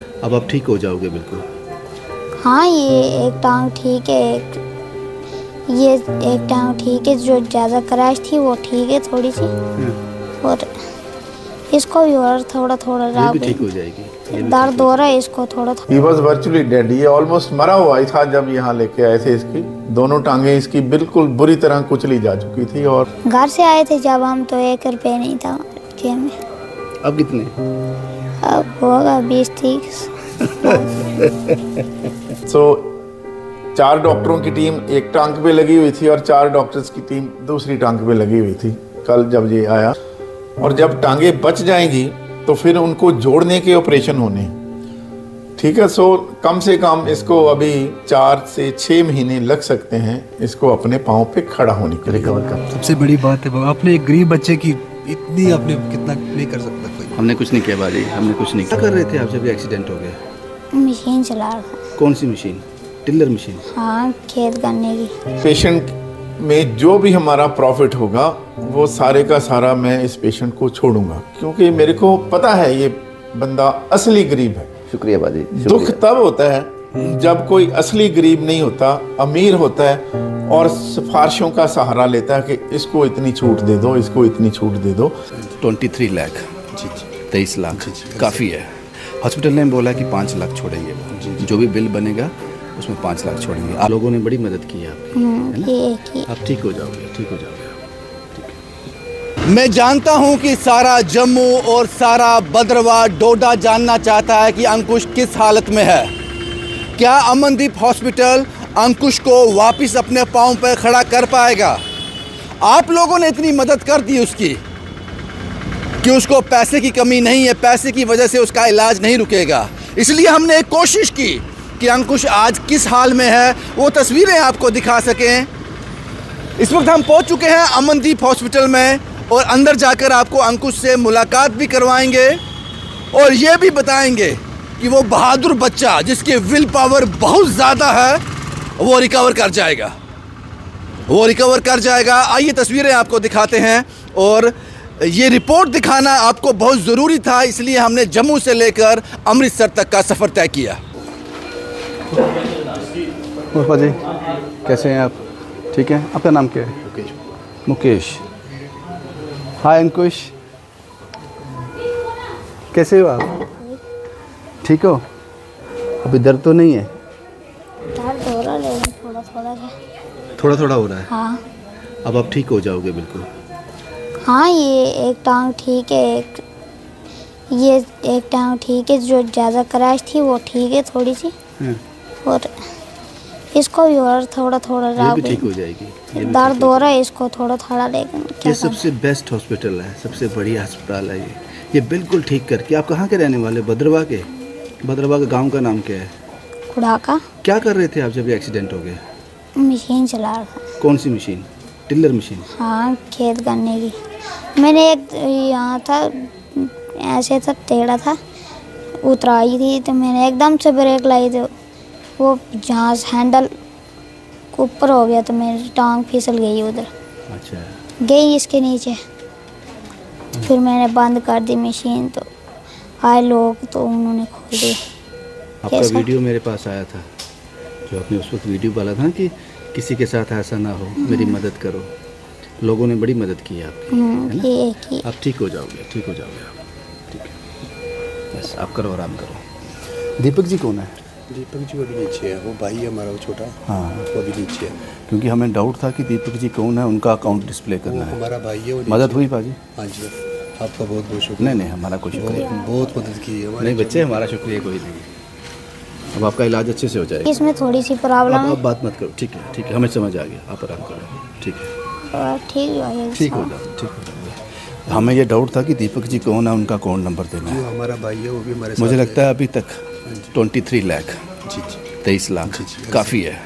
अब आप ठीक हो जाओगे बिल्कुल। हाँ, ये एक टांग ठीक है, ये एक टांग ठीक है, जो ज़्यादा क्रैश थी वो ठीक है थोड़ी सी, और इसको भी और थोड़ा थोड़ा ये भी ठीक हो जाएगी। दर्द हो रहा है इसको थोड़ा थोड़ा। He was virtually dead. ये ऑलमोस्ट मरा हुआ ही था जब यहाँ लेके आए थे। इसकी दोनों टांगे इसकी बिल्कुल बुरी तरह कुचली जा चुकी थी। और घर से आए थे जब हम, तो 1 रुपये नहीं था जेब में। अब कितने? अब होगा 20-30। सो 4 डॉक्टरों की टीम एक टांग पे लगी हुई थी और 4 डॉक्टर्स की टीम दूसरी टांग पे लगी हुई थी कल जब ये आया। और जब टांगे बच जाएंगी तो फिर उनको जोड़ने के ऑपरेशन होने, ठीक है। सो कम से कम इसको अभी 4 से 6 महीने लग सकते हैं इसको अपने पाँव पे खड़ा होने के लिए। रिकवर कर। सबसे बड़ी बात है आपने एक गरीब बच्चे की इतनी, आपने कितना नहीं कर सकता कोई। हमने कुछ नहीं किया बाजी, हमने कुछ नहीं किया। क्या कर रहे थे आप जब एक्सीडेंट हो गया? मशीन चला रहा। कौन सी मशीन? Tiller machine? हाँ, खेत करने की। पेशेंट में जो भी हमारा प्रॉफिट होगा वो सारे का सारा मैं इस पेशेंट को छोड़ूंगा, क्योंकि मेरे को पता है ये बंदा असली गरीब है। शुक्रिया बाजी। दुख तब होता है जब कोई असली गरीब नहीं होता, अमीर होता है और सिफारिशों का सहारा लेता है कि इसको इतनी छूट दे दो, इसको इतनी छूट दे दो। 23 लाख। जी 23 लाख काफ़ी है। हॉस्पिटल ने बोला कि 5 लाख छोड़ेंगे वो, जो भी बिल बनेगा उसमें 5 लाख छोड़ेंगे। आप लोगों ने बड़ी मदद की है आपकी, है ना? आप ठीक हो जाओगे, ठीक हो जाओगे। मैं जानता हूं कि सारा जम्मू और सारा भद्रवाह डोडा जानना चाहता है कि अंकुश किस हालत में है। क्या अमनदीप हॉस्पिटल अंकुश को वापस अपने पांव पर खड़ा कर पाएगा? आप लोगों ने इतनी मदद कर दी उसकी कि उसको पैसे की कमी नहीं है, पैसे की वजह से उसका इलाज नहीं रुकेगा। इसलिए हमने एक कोशिश की कि अंकुश आज किस हाल में है वो तस्वीरें आपको दिखा सकें। इस वक्त हम पहुंच चुके हैं अमनदीप हॉस्पिटल में और अंदर जाकर आपको अंकुश से मुलाकात भी करवाएंगे और ये भी बताएंगे कि वो बहादुर बच्चा जिसके विल पावर बहुत ज़्यादा है वो रिकवर कर जाएगा, वो रिकवर कर जाएगा। आइए तस्वीरें आपको दिखाते हैं। और ये रिपोर्ट दिखाना आपको बहुत ज़रूरी था, इसलिए हमने जम्मू से लेकर अमृतसर तक का सफ़र तय किया। मुस्तफा जी कैसे हैं आप? ठीक हैं। आपका नाम क्या है? मुकेश। मुकेश। हाय अंकुश, कैसे हो आप? ठीक हो? अभी दर्द तो नहीं है? दर्द हो रहा है लेकिन थोड़ा थोड़ा है। थोड़ा थोड़ा हो रहा है। हाँ। अब आप ठीक हो जाओगे बिल्कुल। हाँ, ये एक टांग ठीक है, ये एक टांग ठीक है, जो ज़्यादा क्रैश थी वो ठीक है थोड़ी सी, और इसको भी और थोड़ा थोड़ा ये भी ठीक हो जाएगी। दर्द हो रहा है इसको थोड़ा थोड़ा, लेकिन ये सबसे बेस्ट हॉस्पिटल है, सबसे बढ़िया अस्पताल है ये बिल्कुल ठीक करके। आप कहाँ के रहने वाले? भद्रवाह के? भद्रवाह के गांव का नाम क्या है? खुड़ाका। क्या कर रहे थे आप जब ये एक्सीडेंट हो गया? मशीन चला रहा। कौन सी मशीन? Tiller machine? हाँ, खेत करने की। मैंने एक यहाँ था, ऐसे था, टेढ़ा था, उतराई थी तो मैंने एकदम से ब्रेक लाई तो वो जहाँ हैंडल ऊपर हो गया तो मेरी टांग फिसल गई उधर। अच्छा। गई इसके नीचे। फिर मैंने बंद कर दी मशीन, तो आए लोग तो उन्होंने खोल दी। आपका वीडियो मेरे पास आया था, जो आपने उस वक्त वीडियो डाला था कि किसी के साथ ऐसा ना हो, मेरी मदद करो। लोगों ने बड़ी मदद की आपकी, है ना? आप ठीक हो जाओगे, ठीक हो जाओगे आप। ठीक है, बस आप करो, आराम करो। दीपक जी कौन है? दीपक जी वो भी नीचे है, वो भाई है हमारा, वो छोटा। हाँ, वो भी नीचे है। क्योंकि हमें डाउट था कि दीपक जी कौन है, उनका अकाउंट डिस्प्ले करना है। हमारा भाई है। मदद हुई बाजी? हाँ जी, आपका बहुत बहुत शुक्रिया। नहीं, हमारा कोई शुक्रिया, बहुत मदद की है। नहीं बच्चे, हमारा शुक्रिया कोई नहीं। अब आपका इलाज अच्छे से हो जाएगा। इसमें थोड़ी सी प्रॉब्लम है। आप बात मत करो, ठीक है, ठीक है, हमें समझ आ गया, आप आराम करो, ठीक है, ठीक है, ठीक हो जाओ, ठीक हो जाओगे। हमें ये डाउट था कि दीपक जी कौन है, उनका अकाउंट नंबर देना है। हमारा भाई है, वो भी हमारे साथ मुझे लगता है अभी तक 23 लाख। जी 23 लाख काफ़ी है।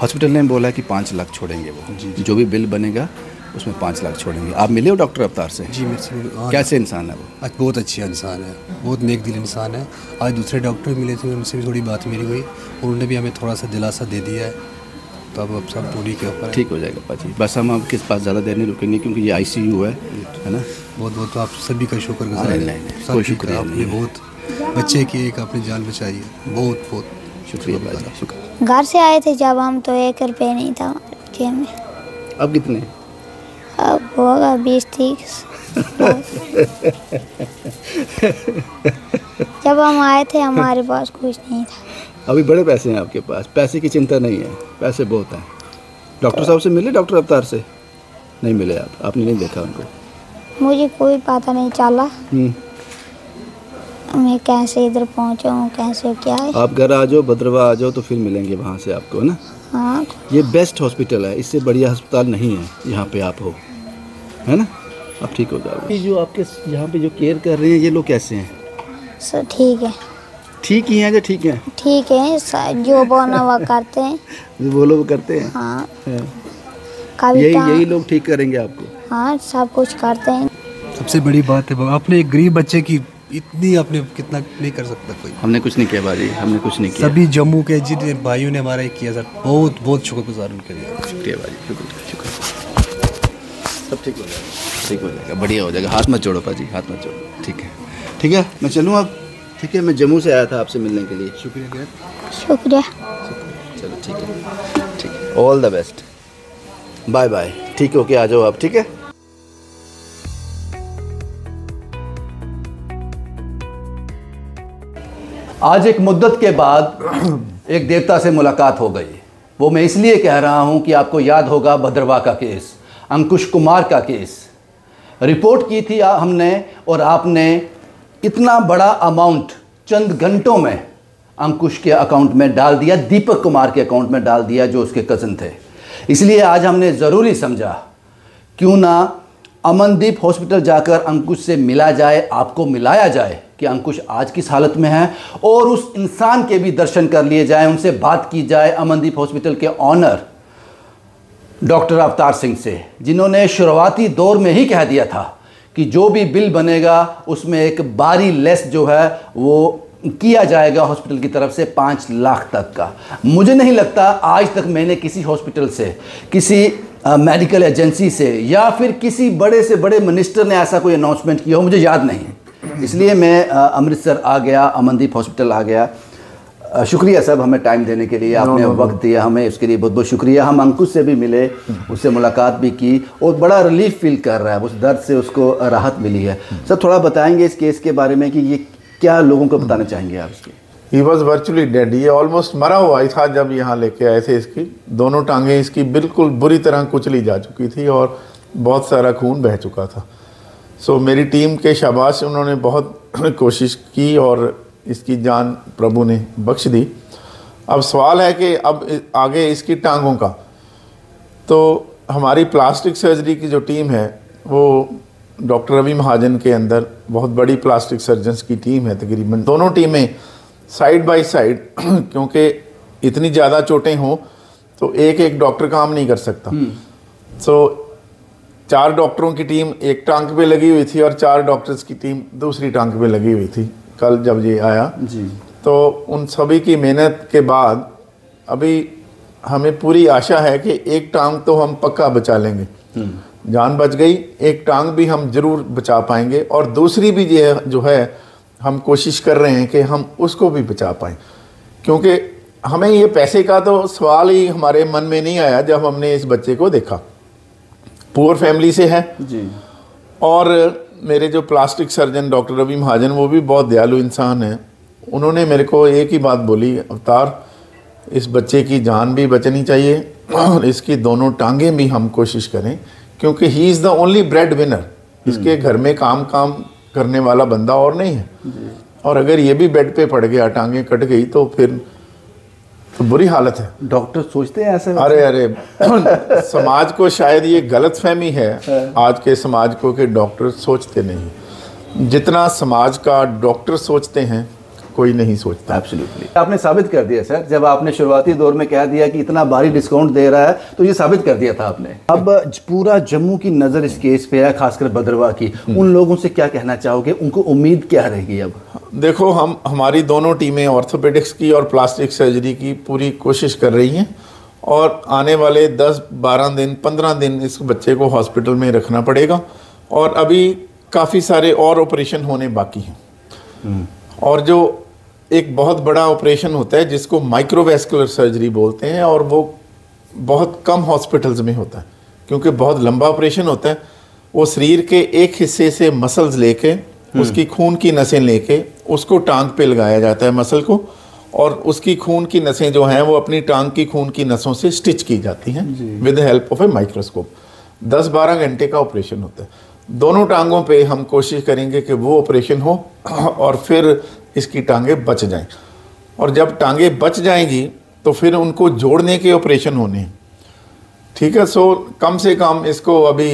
हॉस्पिटल ने बोला कि 5 लाख छोड़ेंगे वो, जो भी बिल बनेगा उसमें 5 लाख छोड़ेंगे। आप मिले हो डॉक्टर अवतार से? जी मेरे। कैसे इंसान है वो? आज बहुत अच्छी इंसान है, बहुत नेक दिल इंसान है। आज दूसरे डॉक्टर मिले थे, उनसे भी थोड़ी बात मेरी हुई, उन्होंने भी हमें थोड़ा सा दिलासा दे दिया है। तो अब सब पूरी के ऊपर ठीक हो जाएगा पाजी। बस हम आपके पास ज़्यादा देर नहीं रुकेंगे क्योंकि ये ICU है ना। बहुत बहुत तो आप सभी का शुक्र गुजार। नहीं, कोई शुक्रिया आपने बहुत बच्चे की एक आपने जान बचाई है, बहुत बहुत शुक्रिया भाई, शुक्रिया। घर से आए थे जब हम, तो 1 रुपये नहीं था हमारे जेब में। अब कितने? अब होगा 20-30। जब हम आए थे हमारे पास कुछ नहीं था। अभी बड़े पैसे हैं आपके पास, पैसे की चिंता नहीं है, पैसे बहुत हैं। डॉक्टर साहब से मिले, डॉक्टर अवतार से? नहीं मिले आपने नहीं देखा उनको? मुझे कोई पता नहीं चला मैं कैसे इधर पहुंचा हूँ, कैसे क्या है। आप घर आ जाओ, भद्रवा आ जाओ, तो फिर मिलेंगे वहाँ से आपको, है ना? हाँ, ये बेस्ट हॉस्पिटल है, इससे बढ़िया अस्पताल नहीं है यहाँ पे आप हो, है ना? आप ठीक हो जाओगे। जो आपके यहाँ पे जो केयर कर रहे हैं ये लोग कैसे हैं? सर ठीक है। ठीक ही हैं जो ठीक हैं? ठीक है, जो बोलना वो करते हैं। वो लोग करते हैं? हाँ, हाँ। कभी यही लोग ठीक करेंगे आपको? हाँ, सब कुछ करते हैं। सबसे बड़ी बात है आपने एक गरीब बच्चे की इतनी, आपने कितना नहीं कर सकता कोई। हमने कुछ नहीं किया बाजी, हमने कुछ नहीं किया। सभी जम्मू के जितने भाइयों ने हमारा किया सर, बहुत बहुत शुक्रगुजार उनके लिए। शुक्रिया भाजी, शुक्रिया। सब ठीक हो जाएगा, ठीक हो जाएगा, बढ़िया हो जाएगा। हाथ मत जोड़ो पाजी, हाथ मत जोड़ो। ठीक है, ठीक है, मैं चलूँ अब? ठीक है, मैं जम्मू से आया था आपसे मिलने के लिए। शुक्रिया। शुक्रिया। चलो ठीक है, ठीक है, all the best, bye bye. ठीक हो के आ जाओ आप, ठीक है? आज एक मुद्दत के बाद एक देवता से मुलाकात हो गई। वो मैं इसलिए कह रहा हूं कि आपको याद होगा भद्रवा का केस, अंकुश कुमार का केस। रिपोर्ट की थी हमने और आपने इतना बड़ा अमाउंट चंद घंटों में अंकुश के अकाउंट में डाल दिया, दीपक कुमार के अकाउंट में डाल दिया जो उसके कज़न थे। इसलिए आज हमने ज़रूरी समझा क्यों ना अमनदीप हॉस्पिटल जाकर अंकुश से मिला जाए, आपको मिलाया जाए कि अंकुश आज किस हालत में है, और उस इंसान के भी दर्शन कर लिए जाए, उनसे बात की जाए, अमनदीप हॉस्पिटल के ऑनर डॉक्टर अवतार सिंह से, जिन्होंने शुरुआती दौर में ही कह दिया था कि जो भी बिल बनेगा उसमें एक बारी लेस जो है वो किया जाएगा हॉस्पिटल की तरफ से 5 लाख तक का। मुझे नहीं लगता आज तक मैंने किसी हॉस्पिटल से, किसी मेडिकल एजेंसी से या फिर किसी बड़े से बड़े मिनिस्टर ने ऐसा कोई अनाउंसमेंट किया हो, मुझे याद नहीं है। इसलिए मैं अमृतसर आ गया, अमनदीप हॉस्पिटल आ गया। शुक्रिया साहब हमें टाइम देने के लिए, आपने वक्त दिया हमें, उसके लिए बहुत बहुत शुक्रिया। हम अंकुश से भी मिले, उससे मुलाकात भी की और बड़ा रिलीफ फील कर रहा है, उस दर्द से उसको राहत मिली है। सर थोड़ा बताएंगे इस केस के बारे में कि ये क्या लोगों को बताना चाहेंगे आप इसके? ही वॉज वर्चुअली डेड, ये ऑलमोस्ट मरा हुआ ही था जब यहाँ लेके आए थे। इसकी दोनों टांगें इसकी बिल्कुल बुरी तरह कुचली जा चुकी थी और बहुत सारा खून बह चुका था। सो मेरी टीम के शाबाश, उन्होंने बहुत कोशिश की और इसकी जान प्रभु ने बख्श दी। अब सवाल है कि अब आगे इसकी टांगों का, तो हमारी प्लास्टिक सर्जरी की जो टीम है वो डॉक्टर रवि महाजन के अंदर बहुत बड़ी प्लास्टिक सर्जन्स की टीम है। तकरीबन दोनों टीमें साइड बाय साइड, क्योंकि इतनी ज़्यादा चोटें हों तो एक एक डॉक्टर काम नहीं कर सकता। सो 4 डॉक्टरों की टीम एक टांग पे लगी हुई थी और 4 डॉक्टर्स की टीम दूसरी टांग पे लगी हुई थी कल जब ये आया जी। तो उन सभी की मेहनत के बाद अभी हमें पूरी आशा है कि एक टांग तो हम पक्का बचा लेंगे। जान बच गई, एक टांग भी हम ज़रूर बचा पाएंगे और दूसरी भी जो है हम कोशिश कर रहे हैं कि हम उसको भी बचा पाएँ, क्योंकि हमें ये पैसे का तो सवाल ही हमारे मन में नहीं आया जब हमने इस बच्चे को देखा। पुअर फैमिली से है जी। और मेरे जो प्लास्टिक सर्जन डॉक्टर रवि महाजन वो भी बहुत दयालु इंसान हैं। उन्होंने मेरे को एक ही बात बोली, अवतार इस बच्चे की जान भी बचनी चाहिए और इसकी दोनों टांगें भी हम कोशिश करें, क्योंकि he is the only bread winner. इसके घर में काम करने वाला बंदा और नहीं है और अगर ये भी बेड पे पड़ गया, टांगें कट गई तो फिर तो बुरी हालत है। डॉक्टर सोचते हैं ऐसे? अरे समाज को शायद ये गलत फहमी है आज के समाज को कि डॉक्टर सोचते नहीं। जितना समाज का डॉक्टर सोचते हैं कोई नहीं सोचता। एब्सोल्युटली, आपने साबित कर दिया सर। जब आपने शुरुआती दौर में कह दिया कि इतना भारी डिस्काउंट दे रहा है तो ये साबित कर दिया था आपने। अब पूरा जम्मू की नज़र इस केस पे है, खासकर भद्रवा की। उन लोगों से क्या कहना चाहोगे, उनको उम्मीद क्या रहेगी? अब देखो, हमारी दोनों टीमें ऑर्थोपेडिक्स की और प्लास्टिक सर्जरी की पूरी कोशिश कर रही हैं और आने वाले 10-12 दिन 15 दिन इस बच्चे को हॉस्पिटल में रखना पड़ेगा और अभी काफ़ी सारे और ऑपरेशन होने बाकी हैं। और जो एक बहुत बड़ा ऑपरेशन होता है जिसको माइक्रोवैस्कुलर सर्जरी बोलते हैं, और वो बहुत कम हॉस्पिटल्स में होता है क्योंकि बहुत लंबा ऑपरेशन होता है। वो शरीर के एक हिस्से से मसल्स लेके, उसकी खून की नसें लेके उसको टांग पे लगाया जाता है मसल को, और उसकी खून की नसें जो हैं वो अपनी टांग की खून की नसों से स्टिच की जाती हैं with the help of a microscope. 10-12 घंटे का ऑपरेशन होता है। दोनों टांगों पे हम कोशिश करेंगे कि वो ऑपरेशन हो और फिर इसकी टांगें बच जाएं, और जब टांगें बच जाएंगी तो फिर उनको जोड़ने के ऑपरेशन होने हैं। ठीक है, सो कम से कम इसको अभी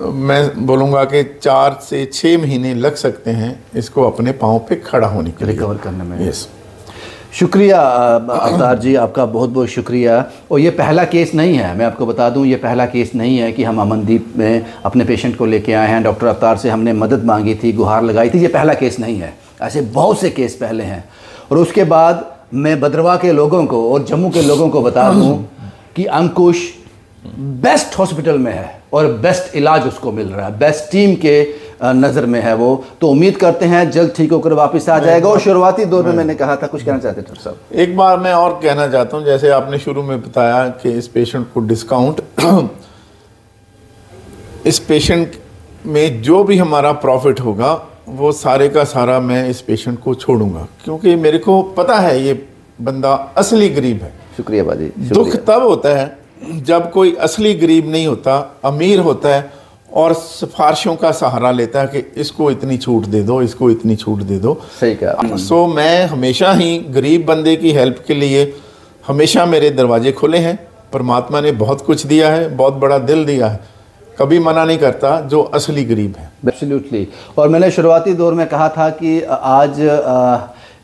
मैं बोलूँगा कि 4 से 6 महीने लग सकते हैं इसको अपने पाँव पे खड़ा होने के लिए, रिकवर करने में। यस, शुक्रिया अवतार जी, आपका बहुत बहुत शुक्रिया। और ये पहला केस नहीं है, मैं आपको बता दूं, ये पहला केस नहीं है कि हम अमनदीप में अपने पेशेंट को लेके आए हैं, डॉक्टर अवतार से हमने मदद मांगी थी, गुहार लगाई थी। ये पहला केस नहीं है, ऐसे बहुत से केस पहले हैं। और उसके बाद मैं भद्रवाह के लोगों को और जम्मू के लोगों को बता दूं कि अंकुश बेस्ट हॉस्पिटल में है और बेस्ट इलाज उसको मिल रहा है, बेस्ट टीम के नज़र में है वो। तो उम्मीद करते हैं जल्द ठीक होकर वापस आ जाएगा। और शुरुआती दौर में मैंने कहा था, कुछ कहना चाहते थे डॉक्टर साहब? एक बार मैं और कहना चाहता हूं, जैसे आपने शुरू में बताया कि इस पेशेंट को डिस्काउंट इस पेशेंट में जो भी हमारा प्रॉफिट होगा वो सारे का सारा मैं इस पेशेंट को छोड़ूंगा, क्योंकि मेरे को पता है ये बंदा असली गरीब है। शुक्रिया बाजी। दुख तब होता है जब कोई असली गरीब नहीं होता, अमीर होता है और सिफारिशों का सहारा लेता है कि इसको इतनी छूट दे दो, इसको इतनी छूट दे दो। सही कहा। सो मैं हमेशा ही गरीब बंदे की हेल्प के लिए हमेशा मेरे दरवाजे खुले हैं। परमात्मा ने बहुत कुछ दिया है, बहुत बड़ा दिल दिया है, कभी मना नहीं करता जो असली गरीब है। एब्सोल्युटली। और मैंने शुरुआती दौर में कहा था कि आज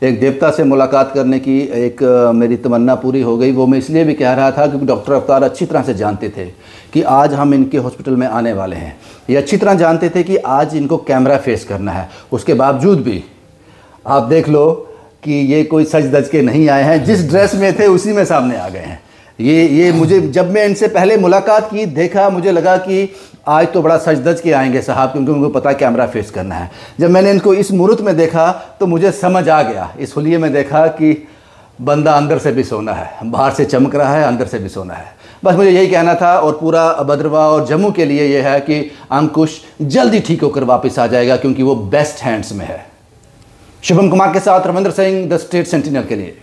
एक देवता से मुलाकात करने की एक मेरी तमन्ना पूरी हो गई। वो मैं इसलिए भी कह रहा था क्योंकि डॉक्टर अवतार अच्छी तरह से जानते थे कि आज हम इनके हॉस्पिटल में आने वाले हैं। ये अच्छी तरह जानते थे कि आज इनको कैमरा फेस करना है। उसके बावजूद भी आप देख लो कि ये कोई सज धज के नहीं आए हैं, जिस ड्रेस में थे उसी में सामने आ गए हैं। ये मुझे, जब मैं इनसे पहले मुलाकात की, देखा, मुझे लगा कि आज तो बड़ा सज धज के आएंगे साहब, क्योंकि उनको पता है कैमरा फेस करना है। जब मैंने इनको इस मूर्त में देखा तो मुझे समझ आ गया, इस हुलिये में देखा कि बंदा अंदर से भी सोना है, बाहर से चमक रहा है, अंदर से भी सोना है। बस मुझे यही कहना था। और पूरा भद्रवाह और जम्मू के लिए ये है कि अंकुश जल्दी ठीक होकर वापस आ जाएगा, क्योंकि वो बेस्ट हैंड्स में है। शुभम कुमार के साथ Ravindra Singh, the state sentinel के लिए।